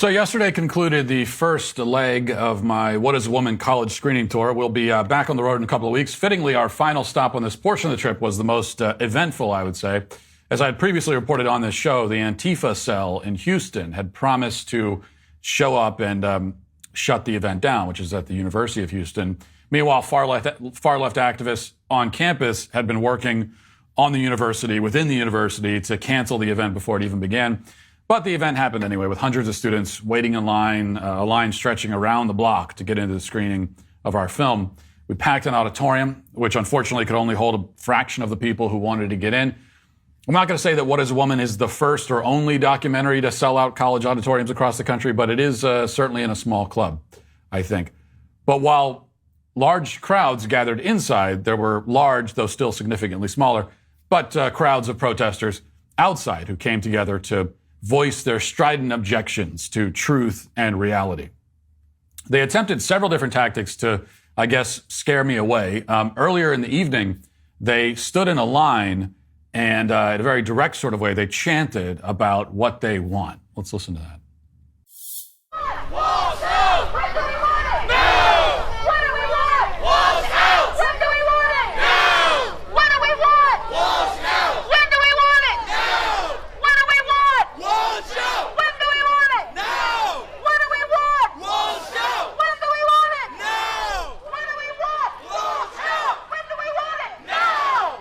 So yesterday concluded the first leg of my What is a Woman college screening tour. We'll be back on the road in a couple of weeks. Fittingly, our final stop on this portion of the trip was the most eventful, I would say. As I had previously reported on this show, the Antifa cell in Houston had promised to show up and shut the event down, which is at the University of Houston. Meanwhile, far left activists on campus had been working on the university, within the university, to cancel the event before it even began. But the event happened anyway, with hundreds of students waiting in line, a line stretching around the block to get into the screening of our film. We packed an auditorium, which unfortunately could only hold a fraction of the people who wanted to get in. I'm not going to say that What is a Woman is the first or only documentary to sell out college auditoriums across the country, but it is certainly in a small club, I think. But while large crowds gathered inside, there were large, though still significantly smaller, but crowds of protesters outside who came together to voice their strident objections to truth and reality. They attempted several different tactics to, I guess, scare me away. Earlier in the evening, they stood in a line and in a very direct sort of way, they chanted about what they want. Let's listen to that. Walsh out! When do we want it? Now! What do we want? Walsh out! When do we want it? Now! What do we want? Walsh out! When do we want it? Now! What do we want? Walsh out! When do we want it? Now! What do we want? Walsh out! When do we want it? Now! What do we want? Walsh out! When do we want it? Now!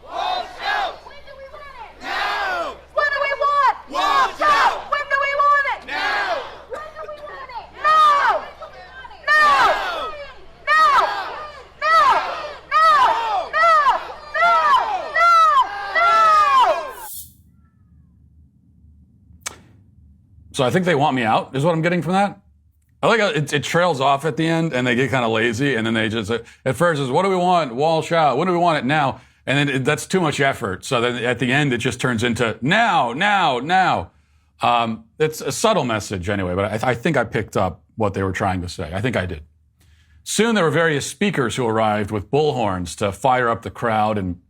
Walsh out! When do we want it? Now! What do we want? Walsh out! When do we want it? Now! When do we want it? No! No! No! No! No! No! No! No! So I think they want me out, is what I'm getting from that. I like how it trails off at the end, and they get kind of lazy, and then they just, at first it's, what do we want? Walsh out. When do we want it? Now. And then that's too much effort. So then at the end, it just turns into now, now, now. It's a subtle message anyway, but I think I picked up what they were trying to say. I think I did. Soon there were various speakers who arrived with bullhorns to fire up the crowd and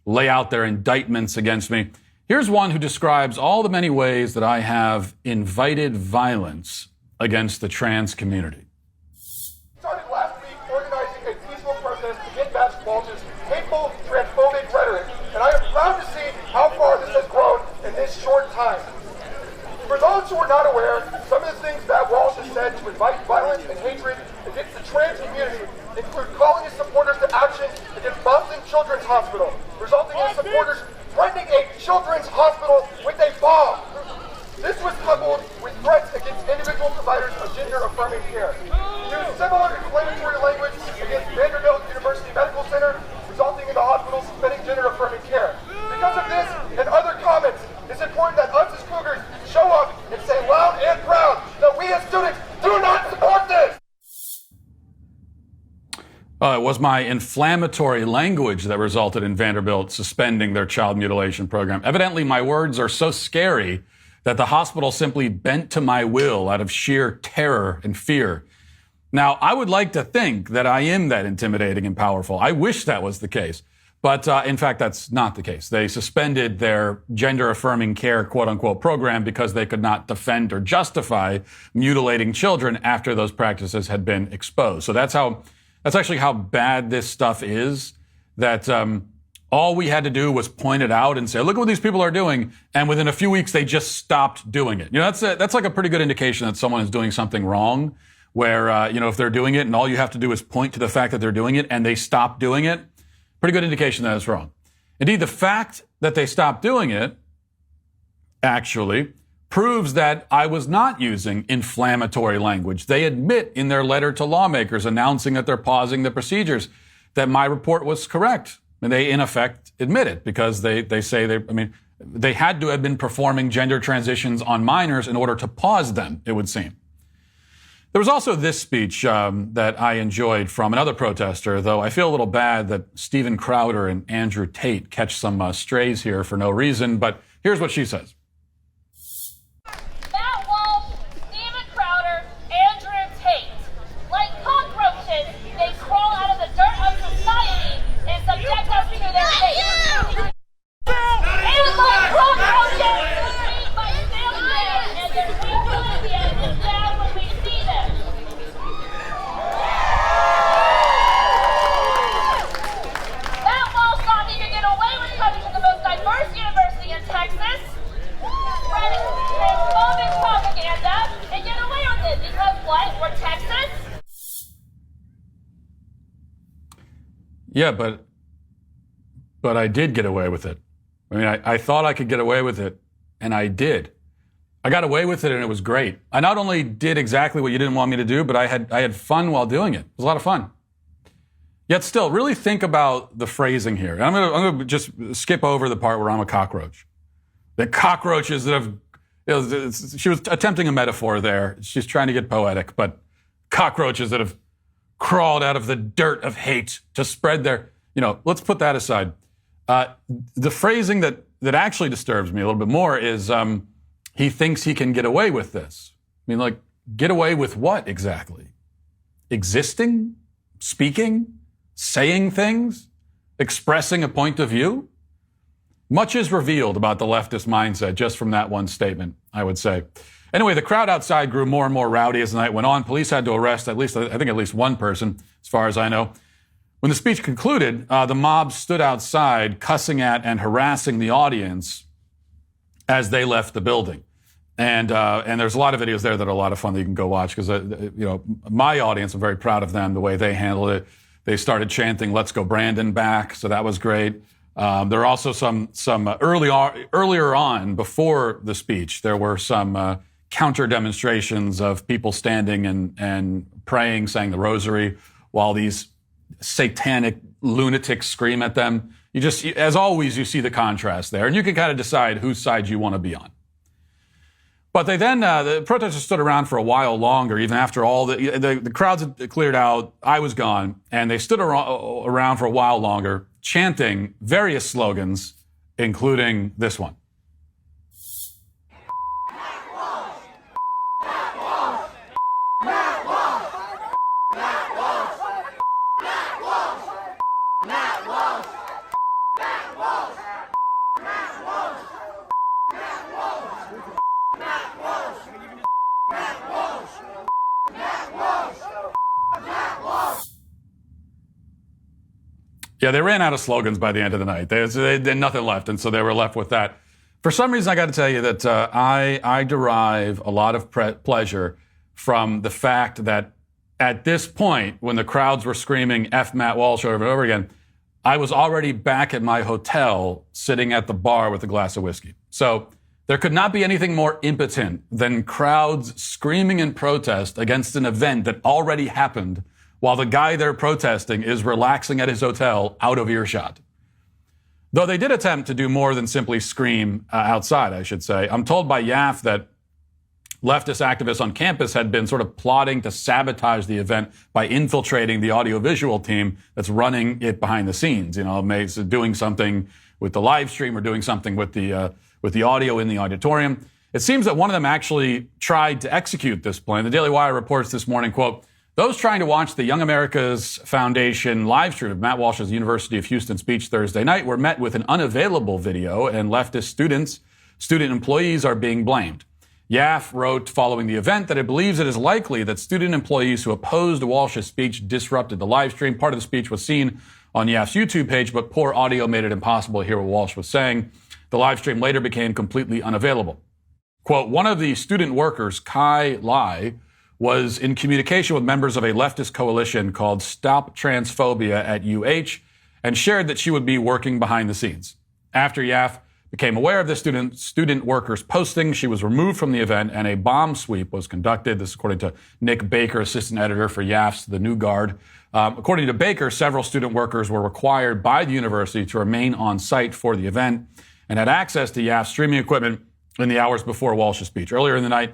lay out their indictments against me. Here's one who describes all the many ways that I have invited violence against the trans community. Started last week organizing a peaceful protest to get past Walsh's hateful, transphobic rhetoric, and I am proud to see how far this has grown in this short time. For those who are not aware, some of the things that Walsh has said to invite violence and hatred against the trans community include calling his supporters to action against Boston Children's Hospital, resulting in supporters threatening a children's hospital with a bomb. This was coupled with threats against individual providers of gender-affirming care. He used similar inflammatory language against Vanderbilt University Medical Center, resulting in the hospital suspending gender-affirming care. Because of this and other comments, it's important that us as Cougars show up and say loud and proud that we as students do not support this! It was my inflammatory language that resulted in Vanderbilt suspending their child mutilation program. Evidently, my words are so scary that the hospital simply bent to my will out of sheer terror and fear. Now, I would like to think that I am that intimidating and powerful. I wish that was the case. But in fact, that's not the case. They suspended their gender-affirming care, quote-unquote, program because they could not defend or justify mutilating children after those practices had been exposed. So that's actually how bad this stuff is, that all we had to do was point it out and say, look at what these people are doing, and within a few weeks, they just stopped doing it. You know, that's like a pretty good indication that someone is doing something wrong, where, if they're doing it and all you have to do is point to the fact that they're doing it and they stop doing it, pretty good indication that it's wrong. Indeed, the fact that they stopped doing it actually proves that I was not using inflammatory language. They admit in their letter to lawmakers announcing that they're pausing the procedures that my report was correct. And they, in effect, admit it because they say they had to have been performing gender transitions on minors in order to pause them, it would seem. There was also this speech that I enjoyed from another protester, though I feel a little bad that Steven Crowder and Andrew Tate catch some strays here for no reason, but here's what she says. Matt Walsh, Steven Crowder, Andrew Tate. Like cockroaches, they crawl out of the dirt of society and subject us to their fate. And like cockroaches, we by failure and their weak to the end is down when we see them. Matt Walsh thought he could get away with coming to the most diverse university in Texas, spreading transphobic propaganda, and get away with it because what? We're Texas? Yeah, but I did get away with it. I mean, I thought I could get away with it, and I did. I got away with it, and it was great. I not only did exactly what you didn't want me to do, but I had fun while doing it. It was a lot of fun. Yet still, really think about the phrasing here. And I'm gonna just skip over the part where I'm a cockroach. The cockroaches that have, she was attempting a metaphor there. She's trying to get poetic, but cockroaches that have crawled out of the dirt of hate to spread their, let's put that aside. The phrasing that actually disturbs me a little bit more is he thinks he can get away with this. I mean, get away with what exactly? Existing? Speaking? Saying things? Expressing a point of view? Much is revealed about the leftist mindset just from that one statement, I would say. Anyway, the crowd outside grew more and more rowdy as the night went on. Police had to arrest at least one person, as far as I know. When the speech concluded, the mob stood outside, cussing at and harassing the audience as they left the building. And there's a lot of videos there that are a lot of fun that you can go watch because, my audience, I'm very proud of them, the way they handled it. They started chanting, "Let's go Brandon back," so that was great. There are also some earlier on, before the speech, there were some counter demonstrations of people standing and praying, saying the rosary, while these satanic lunatics scream at them. As always, you see the contrast there, and you can kind of decide whose side you want to be on. But they then, the protesters stood around for a while longer, even after all the crowds had cleared out. I was gone, and they stood around for a while longer, chanting various slogans, including this one. Yeah, they ran out of slogans by the end of the night. They had nothing left, and so they were left with that. For some reason, I got to tell you that I derive a lot of pleasure from the fact that at this point, when the crowds were screaming F Matt Walsh over and over again, I was already back at my hotel sitting at the bar with a glass of whiskey. So there could not be anything more impotent than crowds screaming in protest against an event that already happened while the guy they're protesting is relaxing at his hotel out of earshot. Though they did attempt to do more than simply scream outside, I should say. I'm told by YAF that leftist activists on campus had been sort of plotting to sabotage the event by infiltrating the audiovisual team that's running it behind the scenes. Doing something with the live stream or doing something with the audio in the auditorium. It seems that one of them actually tried to execute this plan. The Daily Wire reports this morning, quote, "Those trying to watch the Young America's Foundation live stream of Matt Walsh's University of Houston speech Thursday night were met with an unavailable video, and leftist student employees are being blamed." YAF wrote following the event that it believes it is likely that student employees who opposed Walsh's speech disrupted the live stream. Part of the speech was seen on YAF's YouTube page, but poor audio made it impossible to hear what Walsh was saying. The live stream later became completely unavailable. Quote, "One of the student workers, Kai Lai, was in communication with members of a leftist coalition called Stop Transphobia at UH and shared that she would be working behind the scenes. After YAF became aware of the student workers posting, she was removed from the event and a bomb sweep was conducted." This is according to Nick Baker, assistant editor for YAF's The New Guard. According to Baker, several student workers were required by the university to remain on site for the event and had access to YAF's streaming equipment in the hours before Walsh's speech. Earlier in the night,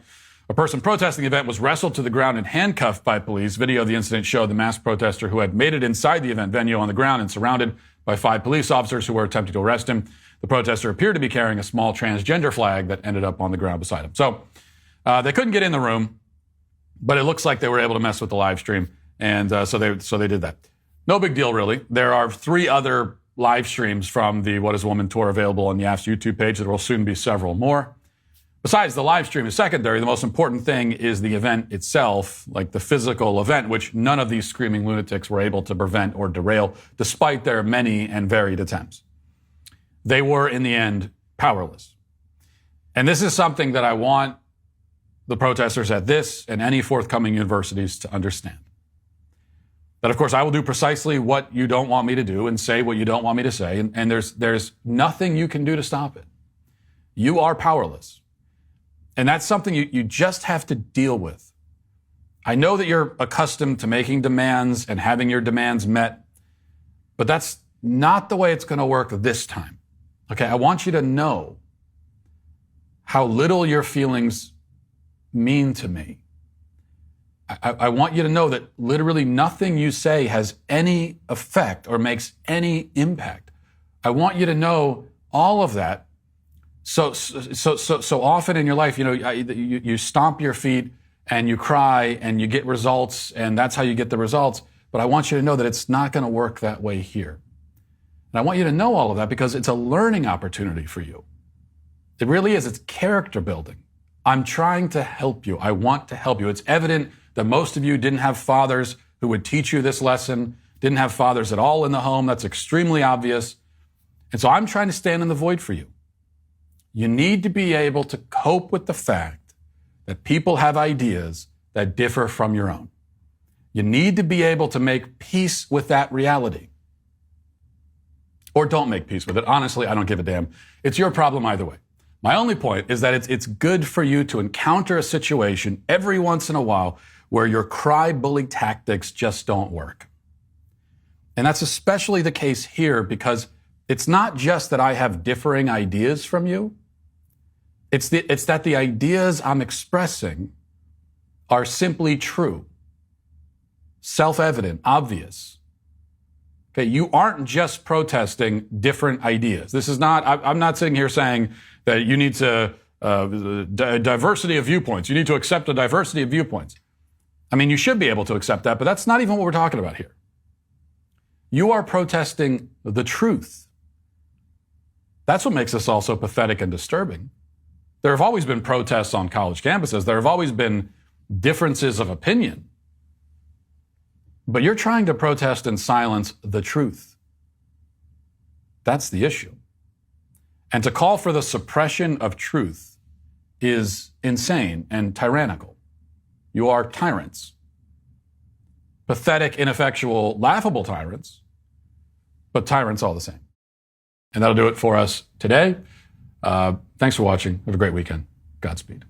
a person protesting the event was wrestled to the ground and handcuffed by police. Video of the incident showed the masked protester who had made it inside the event venue on the ground and surrounded by 5 police officers who were attempting to arrest him. The protester appeared to be carrying a small transgender flag that ended up on the ground beside him. So they couldn't get in the room, but it looks like they were able to mess with the live stream, and so they did that. No big deal, really. There are 3 other live streams from the What is Woman tour available on YAF's YouTube page. There will soon be several more. Besides, the live stream is secondary. The most important thing is the event itself, like the physical event, which none of these screaming lunatics were able to prevent or derail, despite their many and varied attempts. They were, in the end, powerless. And this is something that I want the protesters at this and any forthcoming universities to understand. That, of course, I will do precisely what you don't want me to do and say what you don't want me to say, and there's nothing you can do to stop it. You are powerless. And that's something you just have to deal with. I know that you're accustomed to making demands and having your demands met, but that's not the way it's going to work this time. Okay, I want you to know how little your feelings mean to me. I want you to know that literally nothing you say has any effect or makes any impact. I want you to know all of that. So often in your life, you stomp your feet and you cry and you get results, and that's how you get the results. But I want you to know that it's not going to work that way here. And I want you to know all of that because it's a learning opportunity for you. It really is. It's character building. I'm trying to help you. I want to help you. It's evident that most of you didn't have fathers who would teach you this lesson, didn't have fathers at all in the home. That's extremely obvious. And so I'm trying to stand in the void for you. You need to be able to cope with the fact that people have ideas that differ from your own. You need to be able to make peace with that reality. Or don't make peace with it. Honestly, I don't give a damn. It's your problem either way. My only point is that it's good for you to encounter a situation every once in a while where your cry bully tactics just don't work. And that's especially the case here because it's not just that I have differing ideas from you. It's that the ideas I'm expressing are simply true, self-evident, obvious. Okay, you aren't just protesting different ideas. This is not, I'm not sitting here saying that you need to, diversity of viewpoints. You need to accept a diversity of viewpoints. I mean, you should be able to accept that, but that's not even what we're talking about here. You are protesting the truth. That's what makes this all so pathetic and disturbing. There have always been protests on college campuses. There have always been differences of opinion. But you're trying to protest and silence the truth. That's the issue. And to call for the suppression of truth is insane and tyrannical. You are tyrants. Pathetic, ineffectual, laughable tyrants, but tyrants all the same. And that'll do it for us today. Thanks for watching. Have a great weekend. Godspeed.